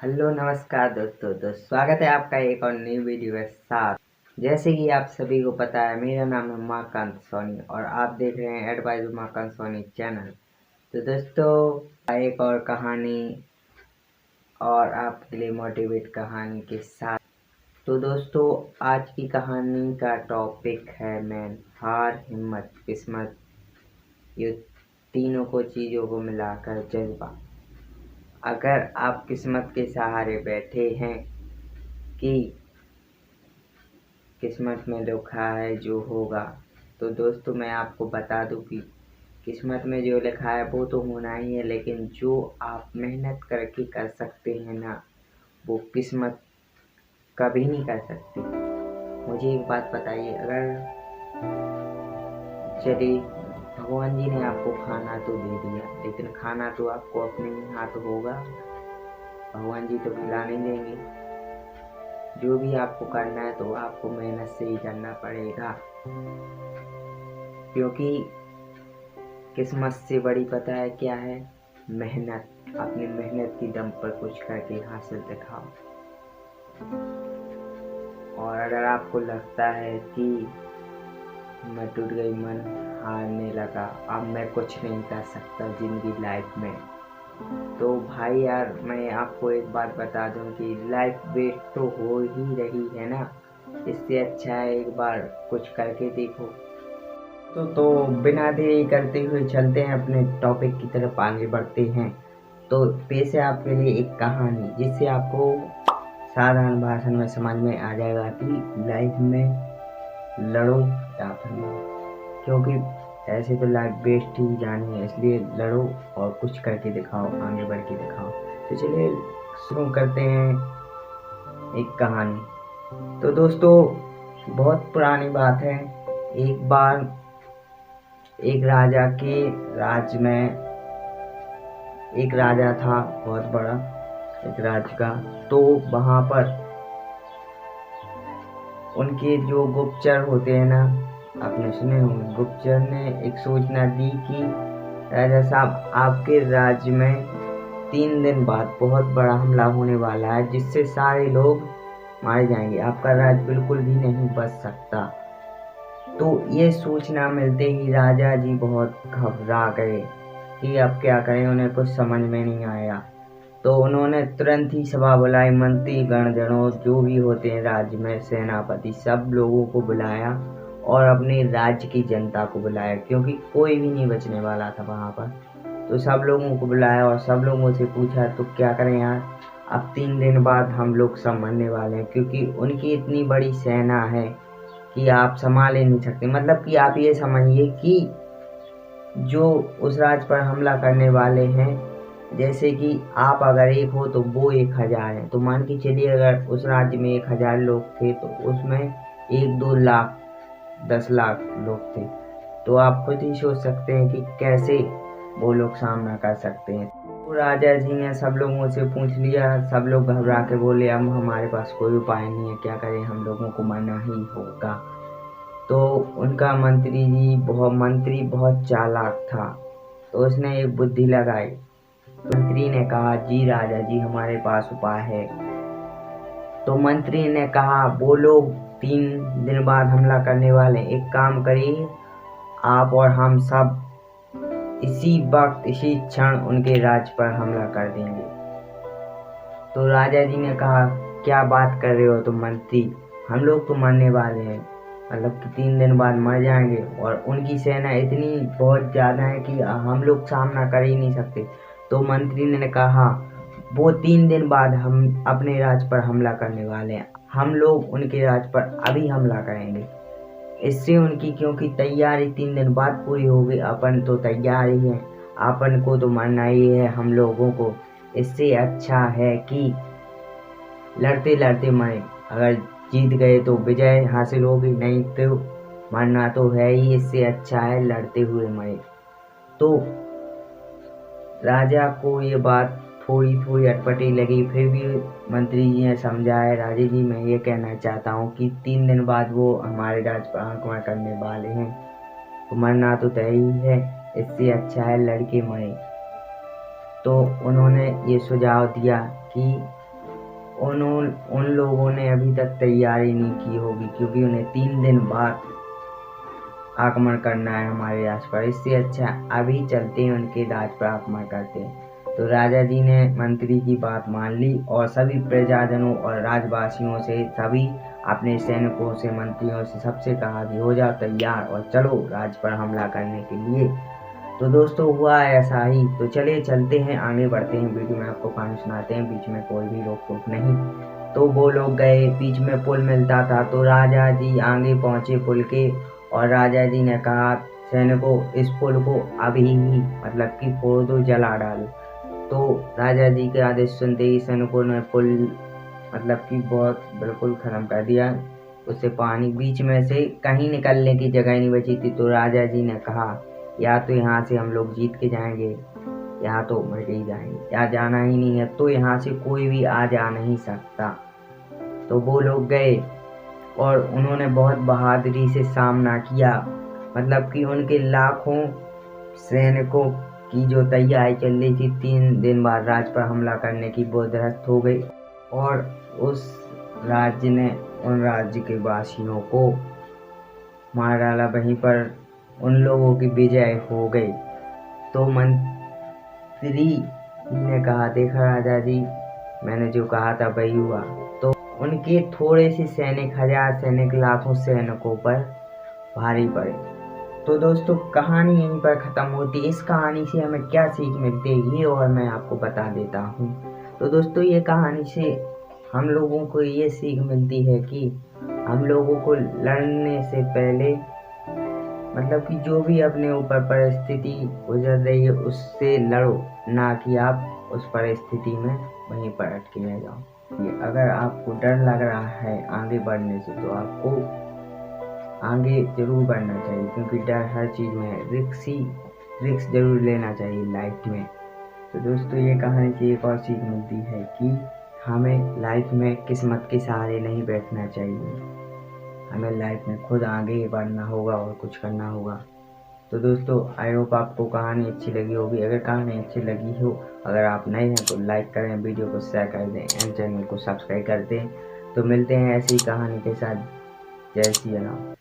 Hello नमस्कार दोस्तों, स्वागत है आपका एक और नई वीडियो के साथ। जैसे कि आप सभी को पता है, मेरा नाम है उमाकांत सोनी और आप देख रहे हैं एडवाइज उमाकांत सोनी चैनल। तो दोस्तों, एक और कहानी और आपके लिए मोटिवेट कहानी के साथ। तो दोस्तों, आज की कहानी का टॉपिक है मैन, हार, हिम्मत, किस्मत, ये तीनों को चीज़ों को मिलाकर जज्बा। अगर आप किस्मत के सहारे बैठे हैं कि किस्मत में लिखा है जो होगा, तो दोस्तों मैं आपको बता दूं कि किस्मत में जो लिखा है वो तो होना ही है, लेकिन जो आप मेहनत करके कर सकते हैं ना, वो किस्मत कभी नहीं कर सकती। मुझे एक बात बताइए, अगर चलिए भगवान जी ने आपको खाना तो दे दिया, लेकिन खाना तो आपको अपने ही हाथ होगा, भगवान जी तो खिला नहीं देंगे। जो भी आपको करना है तो आपको मेहनत से ही करना पड़ेगा, क्योंकि किस्मत से बड़ी पता है क्या है? मेहनत। अपनी मेहनत की दम पर कुछ करके हासिल दिखाओ। और अगर आपको लगता है कि मैं टूट गई, मन हारने लगा, अब मैं कुछ नहीं कर सकता जिंदगी लाइफ में, तो भाई यार मैं आपको एक बात बता दूं कि लाइफ वेस्ट तो हो ही रही है ना। इससे अच्छा है एक बार कुछ करके देखो। तो बिना देरी करते हुए चलते हैं अपने टॉपिक की तरफ आगे बढ़ते हैं। तो पेश है आपके लिए एक कहानी, जिससे आपको साधारण भाषण में समझ में आ जाएगा कि लाइफ में लड़ो या फिर मरो। क्योंकि ऐसे तो लाइफ बेस्ट ही जानी है, इसलिए लड़ो और कुछ करके दिखाओ, आगे बढ़ के दिखाओ। तो चलिए शुरू करते हैं एक कहानी। तो दोस्तों, बहुत पुरानी बात है। एक बार एक राजा के राज्य में एक राजा था, बहुत बड़ा एक राज्य का। तो वहाँ पर उनके जो गुप्तचर होते हैं ना, आपने सुने होंगे, गुप्तचर ने एक सूचना दी कि राजा साहब, आपके राज्य में 3 दिन बाद बहुत बड़ा हमला होने वाला है, जिससे सारे लोग मारे जाएंगे, आपका राज्य बिल्कुल भी नहीं बच सकता। तो ये सूचना मिलते ही राजा जी बहुत घबरा गए कि अब क्या करें, उन्हें कुछ समझ में नहीं आया। तो उन्होंने तुरंत ही सभा बुलाई, मंत्री गणजनों जो भी होते हैं राज्य में, सेनापति, सब लोगों को बुलाया और अपने राज्य की जनता को बुलाया, क्योंकि कोई भी नहीं बचने वाला था वहाँ पर। तो सब लोगों को बुलाया और सब लोगों से पूछा तो क्या करें यार, अब 3 दिन बाद हम लोग सब मरने वाले हैं, क्योंकि उनकी इतनी बड़ी सेना है कि आप संभाल ही नहीं सकते। मतलब कि आप ये समझिए कि जो उस राज्य पर हमला करने वाले हैं, जैसे कि आप अगर एक हो तो वो 1000 है, तो मान के चलिए अगर उस राज्य में 1000 लोग थे तो उसमें 1-2 लाख 10 लाख लोग थे। तो आप खुद ही सोच सकते हैं कि कैसे वो लोग सामना कर सकते हैं। तो राजा जी ने सब लोगों से पूछ लिया, सब लोग घबरा के बोले अब हमारे पास कोई उपाय नहीं है, क्या करें, हम लोगों को मरना ही होगा। तो उनका मंत्री बहुत चालाक था, तो उसने एक बुद्धि लगाई। मंत्री ने कहा, जी राजा जी, हमारे पास उपाय है। तो मंत्री ने कहा, वो लोग 3 दिन बाद हमला करने वाले, एक काम करिए, आप और हम सब इसी वक्त इसी क्षण उनके राज्य पर हमला कर देंगे। तो राजा जी ने कहा, क्या बात कर रहे हो तुम मंत्री, हम लोग तो मरने वाले हैं, मतलब कि 3 दिन बाद मर जाएंगे, और उनकी सेना इतनी बहुत ज़्यादा है कि हम लोग सामना कर ही नहीं सकते। तो मंत्री ने कहा, वो 3 दिन बाद हम अपने राज्य पर हमला करने वाले हैं, हम लोग उनके राज्य पर अभी हमला करेंगे। इससे उनकी क्योंकि तैयारी 3 दिन बाद पूरी होगी, अपन तो तैयार ही हैं, अपन को तो मरना ही है हम लोगों को। इससे अच्छा है कि लड़ते लड़ते मरे, अगर जीत गए तो विजय हासिल होगी, नहीं तो मरना तो है ही, इससे अच्छा है लड़ते हुए मरे। तो राजा को ये बात थोड़ी थोड़ी अटपटी लगी, फिर भी मंत्री जी ने समझाया, राजा जी मैं ये कहना चाहता हूँ कि 3 दिन बाद वो हमारे राज्य पर आक्रमण करने वाले हैं, तो मरना तो तय ही है, इससे अच्छा है लड़के मरे। तो उन्होंने ये सुझाव दिया कि उन लोगों ने अभी तक तैयारी नहीं की होगी, क्योंकि उन्हें 3 दिन बाद आक्रमण करना है हमारे राज पर। इससे अच्छा अभी चलते हैं उनके राज पर आक्रमण करते हैं। तो राजा जी ने मंत्री की बात मान ली और सभी प्रजाजनों और राजवासियों से, सभी अपने सैनिकों से, मंत्रियों से, सबसे कहा कि हो जाओ तैयार और चलो राज पर हमला करने के लिए। तो दोस्तों हुआ ऐसा ही। तो चलिए चलते हैं, आगे बढ़ते हैं, वीडियो में आपको कहानी सुनाते हैं, बीच में कोई भी रोक टोक नहीं। तो वो लोग गए, बीच में पुल मिलता था, तो राजा जी आगे पहुंचे पुल के और राजा जी ने कहा सैनिकों इस पुल को अभी ही मतलब कि फोड़ दो, जला डालो। तो राजा जी के आदेश सुनते ही सैनिकों ने पुल मतलब कि बहुत बिल्कुल खत्म कर दिया। उससे पानी बीच में से कहीं निकलने की जगह नहीं बची थी। तो राजा जी ने कहा या तो यहाँ से हम लोग जीत के जाएंगे या तो मर के ही जाएंगे, या जाना ही नहीं है तो यहाँ से कोई भी आ जा नहीं सकता। तो वो लोग गए और उन्होंने बहुत बहादुरी से सामना किया। मतलब कि उनके लाखों सैनिकों की जो तैयारी चल रही थी 3 दिन बाद राज पर हमला करने की, वो ध्वस्त हो गई और उस राज्य ने उन राज्य के वासियों को मार डाला। वहीं पर उन लोगों की विजय हो गई। तो मंत्री ने कहा देखा राजा जी, मैंने जो कहा था वही हुआ। तो उनके थोड़े से सैनिक, 1000 सैनिक लाखों सैनिकों पर भारी पड़े। तो दोस्तों कहानी यहीं पर ख़त्म होती है। इस कहानी से हमें क्या सीख मिलती है ये और मैं आपको बता देता हूँ। तो दोस्तों ये कहानी से हम लोगों को ये सीख मिलती है कि हम लोगों को लड़ने से पहले मतलब कि जो भी अपने ऊपर परिस्थिति गुजर रही है उससे लड़ो, ना कि आप उस परिस्थिति में वहीं पर अटके रह जाओ। अगर आपको डर लग रहा है आगे बढ़ने से तो आपको आगे जरूर बढ़ना चाहिए, क्योंकि डर हर चीज़ में है। रिक्स जरूर लेना चाहिए लाइफ में। तो दोस्तों ये कहानी से एक और सीख मिलती है कि हमें लाइफ में किस्मत के सहारे नहीं बैठना चाहिए, हमें लाइफ में खुद आगे बढ़ना होगा और कुछ करना होगा। तो दोस्तों आई होप आपको कहानी अच्छी लगी होगी। अगर कहानी अच्छी लगी हो, अगर आप नए हैं तो लाइक करें, वीडियो को शेयर कर दें एंड चैनल को सब्सक्राइब कर दें। तो मिलते हैं ऐसी कहानी के साथ। जय श्री राम।